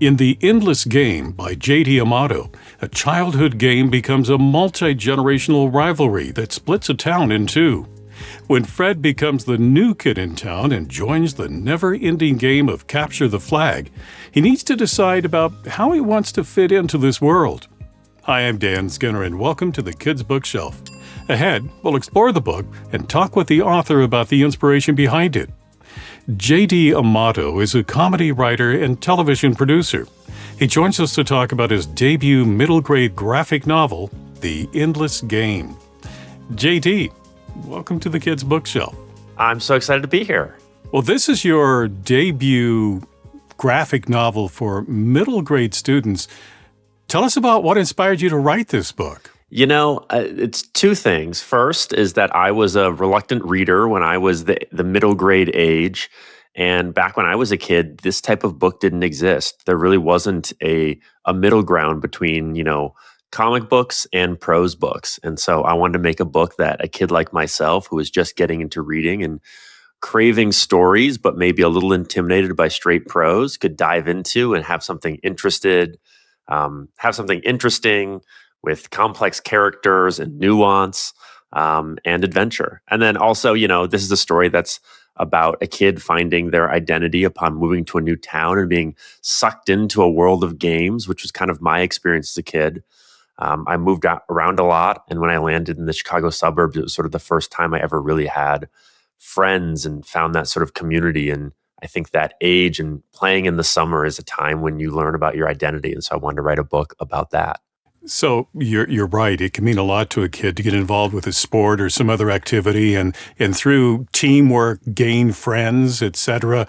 In The Endless Game by J.D. Amato, a childhood game becomes a multi-generational rivalry that splits a town in two. When Fred becomes the new kid in town and joins the never-ending game of capture the flag, he needs to decide about how he wants to fit into this world. Hi, I'm Dan Skinner, and welcome to the Kids Bookshelf. Ahead, we'll explore the book and talk with the author about the inspiration behind it. J.D. Amato is a comedy writer and television producer. He joins us to talk about his debut middle-grade graphic novel, The Endless Game. J.D., welcome to the Kids Bookshelf. I'm so excited to be here. Well, this is your debut graphic novel for middle-grade students. Tell us about what inspired you to write this book. You know, it's two things. First is that I was a reluctant reader when I was the middle grade age. And back when I was a kid, this type of book didn't exist. There really wasn't a middle ground between, comic books and prose books. And so I wanted to make a book that a kid like myself, who was just getting into reading and craving stories, but maybe a little intimidated by straight prose, could dive into and have something interesting with complex characters and nuance and adventure. And then also, this is a story that's about a kid finding their identity upon moving to a new town and being sucked into a world of games, which was kind of my experience as a kid. I moved around a lot, and when I landed in the Chicago suburbs, it was sort of the first time I ever really had friends and found that sort of community. And I think that age and playing in the summer is a time when you learn about your identity. And so I wanted to write a book about that. So you're right. It can mean a lot to a kid to get involved with a sport or some other activity and through teamwork, gain friends, etc.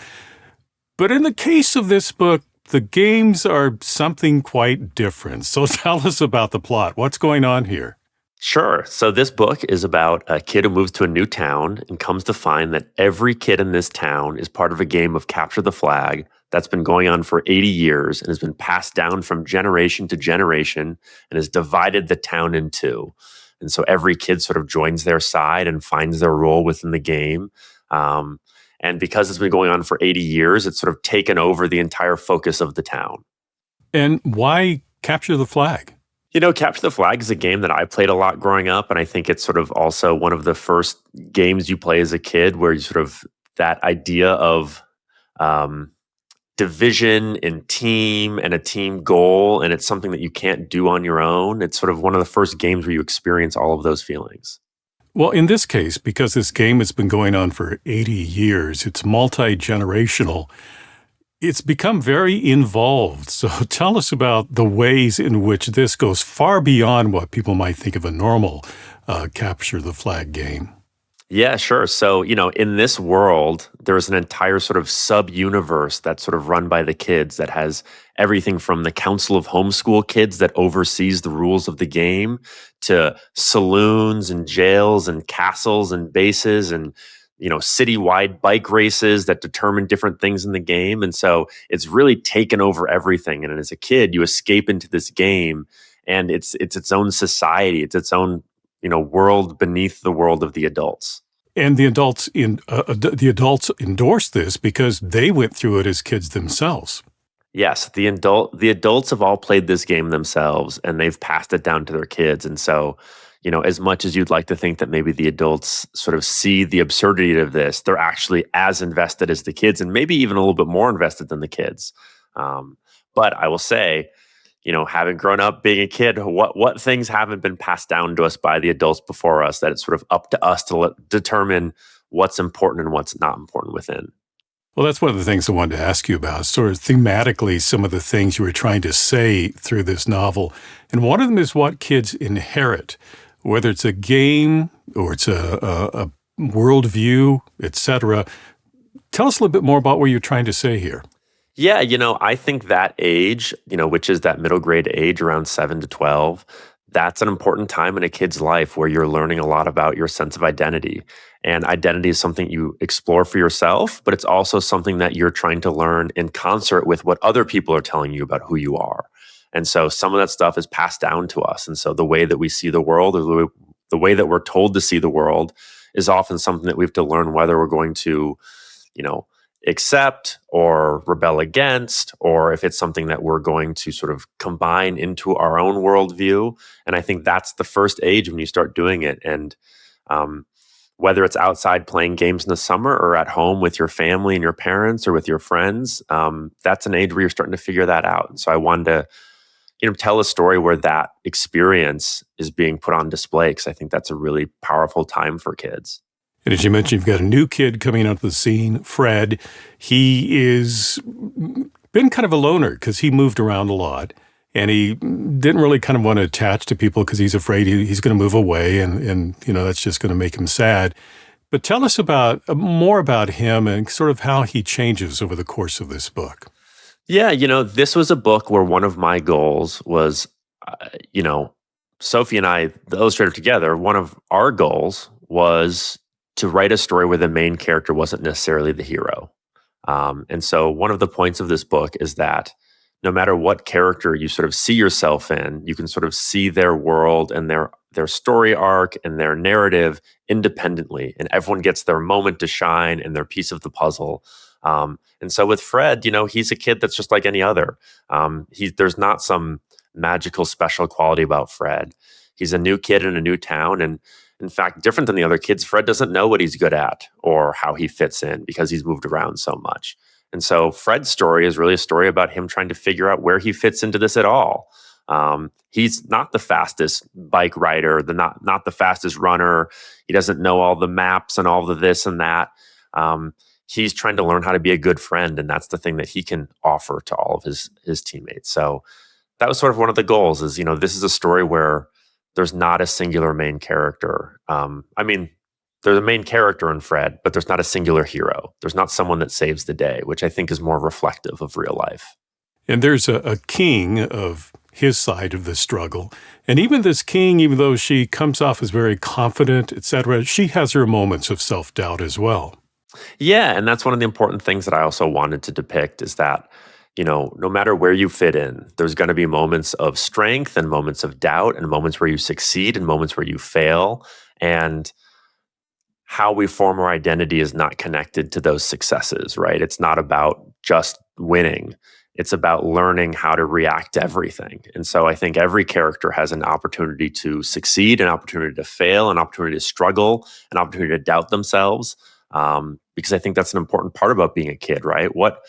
But in the case of this book, the games are something quite different. So tell us about the plot. What's going on here? Sure. So this book is about a kid who moves to a new town and comes to find that every kid in this town is part of a game of capture the flag that's been going on for 80 years and has been passed down from generation to generation and has divided the town in two. And so every kid sort of joins their side and finds their role within the game. And because it's been going on for 80 years, it's sort of taken over the entire focus of the town. And why capture the flag? Capture the Flag is a game that I played a lot growing up, and I think it's sort of also one of the first games you play as a kid where you sort of that idea of division and team and a team goal, and it's something that you can't do on your own. It's sort of one of the first games where you experience all of those feelings. Well, in this case, because this game has been going on for 80 years, it's multi-generational. It's become very involved. So tell us about the ways in which this goes far beyond what people might think of a normal capture the flag game. Yeah, sure. So, in this world, there's an entire sort of sub-universe that's sort of run by the kids that has everything from the Council of Homeschool Kids that oversees the rules of the game to saloons and jails and castles and bases and citywide bike races that determine different things in the game. And so it's really taken over everything. And as a kid, you escape into this game and it's its own society. It's its own, world beneath the world of the adults. And the adults endorse this because they went through it as kids themselves. Yes, the adults have all played this game themselves and they've passed it down to their kids. And so as much as you'd like to think that maybe the adults sort of see the absurdity of this, they're actually as invested as the kids and maybe even a little bit more invested than the kids. But I will say, having grown up being a kid, what things haven't been passed down to us by the adults before us that it's sort of up to us to determine what's important and what's not important within. Well, that's one of the things I wanted to ask you about, sort of thematically, some of the things you were trying to say through this novel. And one of them is what kids inherit. Whether it's a game or it's a worldview, etc. Tell us a little bit more about what you're trying to say here. Yeah, I think that age, which is that middle grade age around 7 to 12, that's an important time in a kid's life where you're learning a lot about your sense of identity. And identity is something you explore for yourself, but it's also something that you're trying to learn in concert with what other people are telling you about who you are. And so some of that stuff is passed down to us. And so the way that we see the world or the way that we're told to see the world is often something that we have to learn whether we're going to, accept or rebel against, or if it's something that we're going to sort of combine into our own worldview. And I think that's the first age when you start doing it. And whether it's outside playing games in the summer or at home with your family and your parents or with your friends, that's an age where you're starting to figure that out. And so I wanted to, tell a story where that experience is being put on display, because I think that's a really powerful time for kids. And as you mentioned, you've got a new kid coming onto the scene, Fred. He is been kind of a loner because he moved around a lot. And he didn't really kind of want to attach to people because he's afraid he's going to move away, and that's just going to make him sad. But tell us more about him and sort of how he changes over the course of this book. Yeah, this was a book where one of my goals was, Sophie and I, the illustrator together, one of our goals was to write a story where the main character wasn't necessarily the hero. And so one of the points of this book is that no matter what character you sort of see yourself in, you can sort of see their world and their story arc and their narrative independently. And everyone gets their moment to shine and their piece of the puzzle. And so with Fred, he's a kid that's just like any other. There's not some magical special quality about Fred. He's a new kid in a new town. And in fact, different than the other kids, Fred doesn't know what he's good at or how he fits in because he's moved around so much. And so Fred's story is really a story about him trying to figure out where he fits into this at all. He's not the fastest bike rider, not the fastest runner. He doesn't know all the maps and all the this and that. He's trying to learn how to be a good friend, and that's the thing that he can offer to all of his teammates. So that was sort of one of the goals is, this is a story where there's not a singular main character. There's a main character in Fred, but there's not a singular hero. There's not someone that saves the day, which I think is more reflective of real life. And there's a king of his side of the struggle. And even this king, even though she comes off as very confident, etc., she has her moments of self-doubt as well. Yeah, and that's one of the important things that I also wanted to depict is that, no matter where you fit in, there's going to be moments of strength and moments of doubt and moments where you succeed and moments where you fail. And how we form our identity is not connected to those successes, right? It's not about just winning. It's about learning how to react to everything. And so I think every character has an opportunity to succeed, an opportunity to fail, an opportunity to struggle, an opportunity to doubt themselves. Because I think that's an important part about being a kid, right? What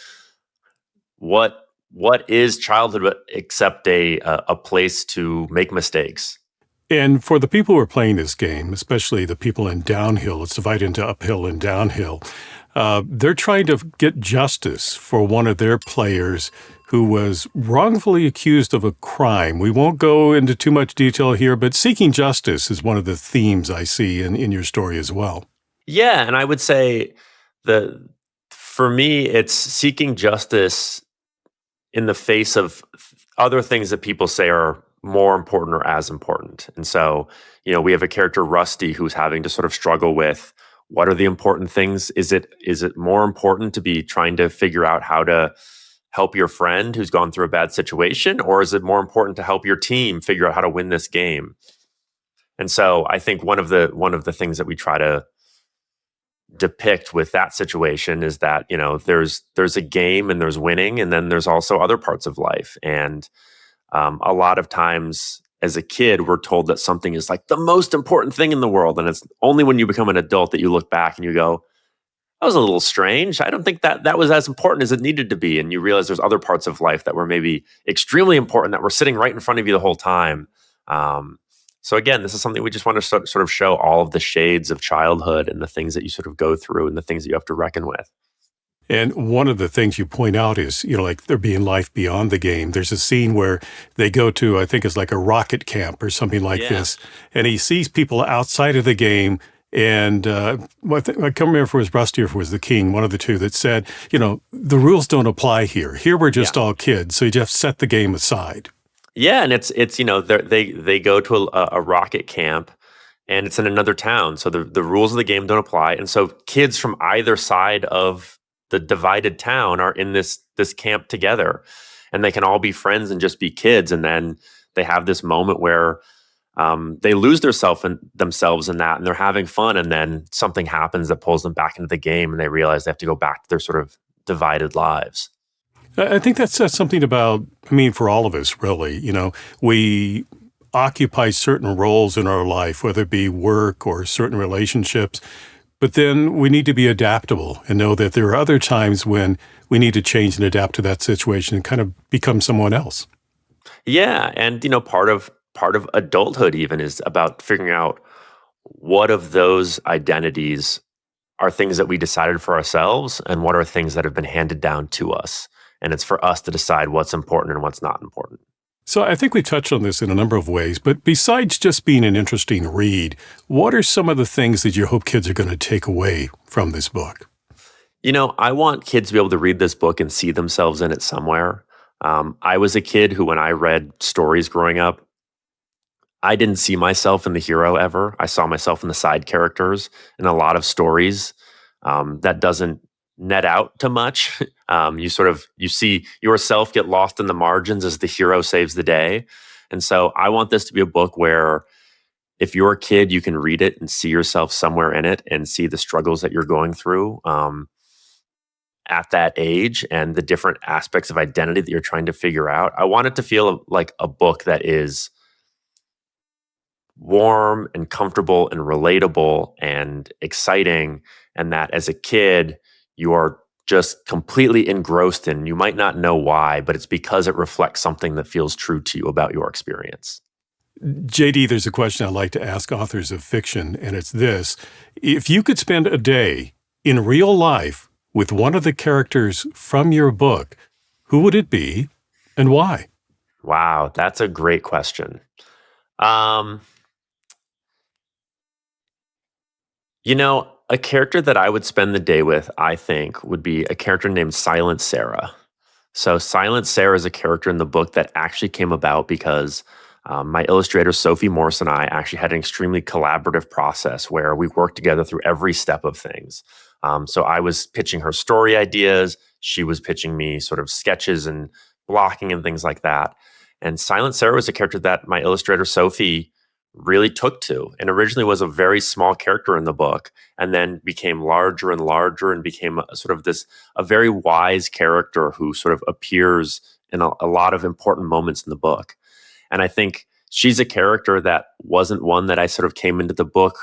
is childhood except a place to make mistakes? And for the people who are playing this game, especially the people in downhill, it's divided into uphill and downhill, they're trying to get justice for one of their players who was wrongfully accused of a crime. We won't go into too much detail here, but seeking justice is one of the themes I see in your story as well. Yeah, and I would say for me, it's seeking justice in the face of other things that people say are more important or as important. And so, we have a character, Rusty, who's having to sort of struggle with what are the important things? Is it more important to be trying to figure out how to help your friend who's gone through a bad situation? Or is it more important to help your team figure out how to win this game? And so I think one of the things that we try to depict with that situation is that, there's a game and there's winning, and then there's also other parts of life. And a lot of times as a kid, we're told that something is like the most important thing in the world. And it's only when you become an adult that you look back and you go, that was a little strange. I don't think that was as important as it needed to be. And you realize there's other parts of life that were maybe extremely important that were sitting right in front of you the whole time. So again, this is something we just want to sort of show all of the shades of childhood and the things that you sort of go through and the things that you have to reckon with. And one of the things you point out is, like there being life beyond the game. There's a scene where they go to, I think it's like a rocket camp or something like this, and he sees people outside of the game. And I can't remember if it was Rusty or if it was the king, one of the two, that said, the rules don't apply here. Here we're just all kids, so you just set the game aside. Yeah, and it's they go to a rocket camp, and it's in another town, so the rules of the game don't apply. And so kids from either side of the divided town are in this camp together, and they can all be friends and just be kids. And then they have this moment where they lose themselves in that, and they're having fun. And then something happens that pulls them back into the game, and they realize they have to go back to their sort of divided lives. I think that says something about, I mean, for all of us, really. We occupy certain roles in our life, whether it be work or certain relationships, but then we need to be adaptable and know that there are other times when we need to change and adapt to that situation and kind of become someone else. Yeah, and part of adulthood even is about figuring out what of those identities are things that we decided for ourselves and what are things that have been handed down to us. And it's for us to decide what's important and what's not important. So I think we touched on this in a number of ways, but besides just being an interesting read, what are some of the things that you hope kids are going to take away from this book? I want kids to be able to read this book and see themselves in it somewhere. I was a kid who, when I read stories growing up, I didn't see myself in the hero ever. I saw myself in the side characters in a lot of stories. That doesn't net out to much. You see yourself get lost in the margins as the hero saves the day. And so I want this to be a book where if you're a kid, you can read it and see yourself somewhere in it and see the struggles that you're going through at that age and the different aspects of identity that you're trying to figure out. I want it to feel like a book that is warm and comfortable and relatable and exciting, and that as a kid you are just completely engrossed in. You might not know why, but it's because it reflects something that feels true to you about your experience. JD, there's a question I like to ask authors of fiction, and it's this. If you could spend a day in real life with one of the characters from your book, who would it be and why? Wow, that's a great question. Um, a character that I would spend the day with, I think, would be a character named Silent Sarah. So, Silent Sarah is a character in the book that actually came about because my illustrator, Sophie Morse, and I actually had an extremely collaborative process where we worked together through every step of things. So, I was pitching her story ideas, she was pitching me sort of sketches and blocking and things like that. And Silent Sarah was a character that my illustrator, Sophie, really took to, and originally was a very small character in the book and then became larger and larger and became a very wise character who sort of appears in a lot of important moments in the book. And I think she's a character that wasn't one that I sort of came into the book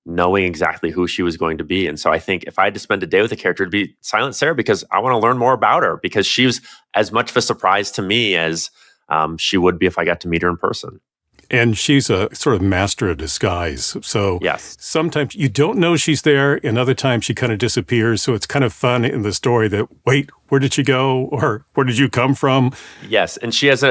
knowing exactly who she was going to be. And so I think if I had to spend a day with a character, it'd be Silent Sarah, because I want to learn more about her, because she was as much of a surprise to me as she would be if I got to meet her in person. And she's a sort of master of disguise. So Yes. sometimes you don't know she's there, and other times she kind of disappears. So it's kind of fun in the story that, wait, where did she go? Or where did you come from? Yes, and she has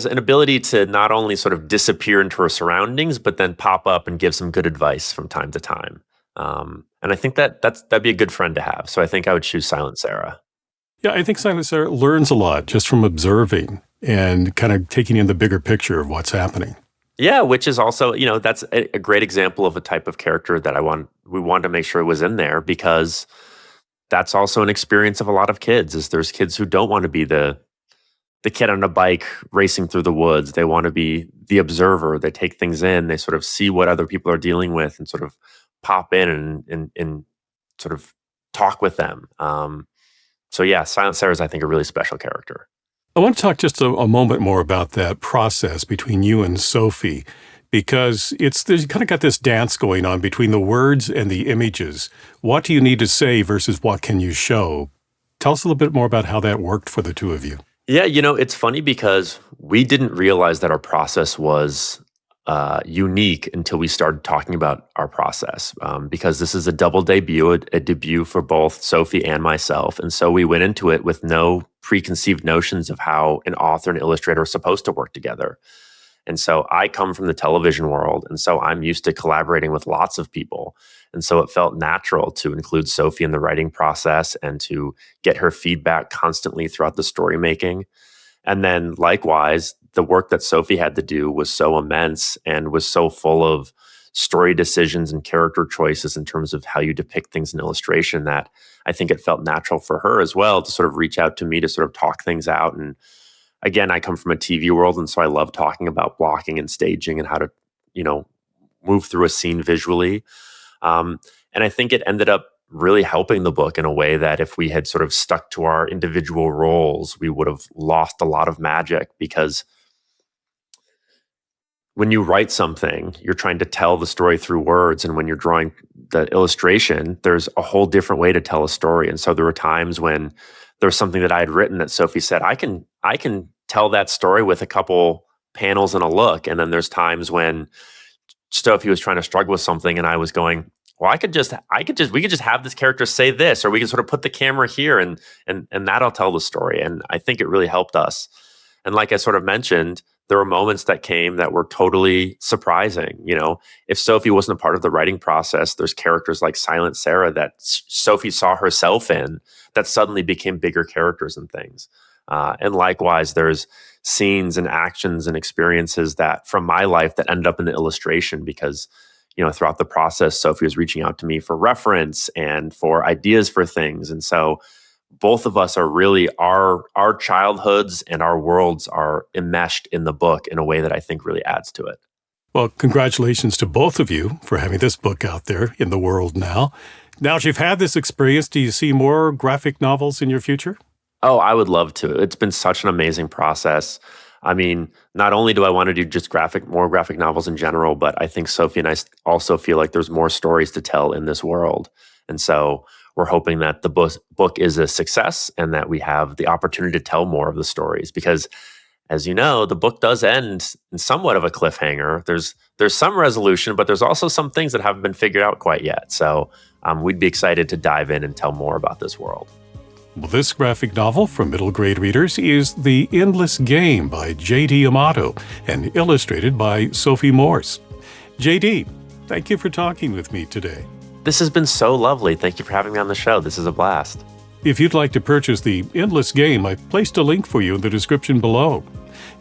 an ability to not only sort of disappear into her surroundings, but then pop up and give some good advice from time to time. And I think that'd be a good friend to have. So I think I would choose Silent Sarah. Yeah, I think Silent Sarah learns a lot just from observing and kind of taking in the bigger picture of what's happening. Yeah, which is also, that's a great example of a type of character that we wanted to make sure was in there, because that's also an experience of a lot of kids. Is there's kids who don't want to be the kid on a bike racing through the woods. They want to be the observer. They take things in. They sort of see what other people are dealing with and sort of pop in and sort of talk with them. So yeah, Silent Sarah is, I think, a really special character. I want to talk just a moment more about that process between you and Sophie, because there's kind of got this dance going on between the words and the images. What do you need to say versus what can you show? Tell us a little bit more about how that worked for the two of you. Yeah, it's funny because we didn't realize that our process was unique until we started talking about our process, because this is a double debut, a debut for both Sophie and myself. And so we went into it with no preconceived notions of how an author and illustrator are supposed to work together. And so I come from the television world, and so I'm used to collaborating with lots of people. And so it felt natural to include Sophie in the writing process and to get her feedback constantly throughout the story making. And then likewise, the work that Sophie had to do was so immense and was so full of story decisions and character choices in terms of how you depict things in illustration, that I think it felt natural for her as well to sort of reach out to me to sort of talk things out. And again, I come from a TV world, and so I love talking about blocking and staging and how to, move through a scene visually. And I think it ended up really helping the book in a way that if we had sort of stuck to our individual roles, we would have lost a lot of magic, because when you write something, you're trying to tell the story through words. And when you're drawing the illustration, there's a whole different way to tell a story. And so there were times when there was something that I had written that Sophie said, I can tell that story with a couple panels and a look. And then there's times when Sophie was trying to struggle with something and I was going, well, we could just have this character say this, or we can sort of put the camera here and that'll tell the story. And I think it really helped us. And like I sort of mentioned, there were moments that came that were totally surprising. If Sophie wasn't a part of the writing process, there's characters like Silent Sarah that Sophie saw herself in that suddenly became bigger characters and things. And likewise, there's scenes and actions and experiences that from my life that ended up in the illustration because, throughout the process, Sophie was reaching out to me for reference and for ideas for things. And so both of us are really, our childhoods and our worlds are enmeshed in the book in a way that I think really adds to it. Well, congratulations to both of you for having this book out there in the world now. Now that you've had this experience, do you see more graphic novels in your future? Oh, I would love to. It's been such an amazing process. I mean, not only do I want to do just more graphic novels in general, but I think Sophie and I also feel like there's more stories to tell in this world. And so we're hoping that the book is a success and that we have the opportunity to tell more of the stories. Because, as you know, the book does end in somewhat of a cliffhanger. There's some resolution, but there's also some things that haven't been figured out quite yet. So we'd be excited to dive in and tell more about this world. Well, this graphic novel from middle grade readers is The Endless Game by J.D. Amato and illustrated by Sophie Morse. J.D., thank you for talking with me today. This has been so lovely. Thank you for having me on the show. This is a blast. If you'd like to purchase The Endless Game, I've placed a link for you in the description below.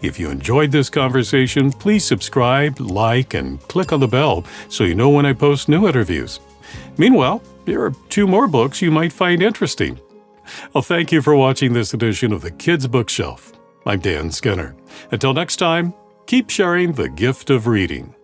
If you enjoyed this conversation, please subscribe, like, and click on the bell so you know when I post new interviews. Meanwhile, there are 2 more books you might find interesting. Well, thank you for watching this edition of the Kids Bookshelf. I'm Dan Skinner. Until next time, keep sharing the gift of reading.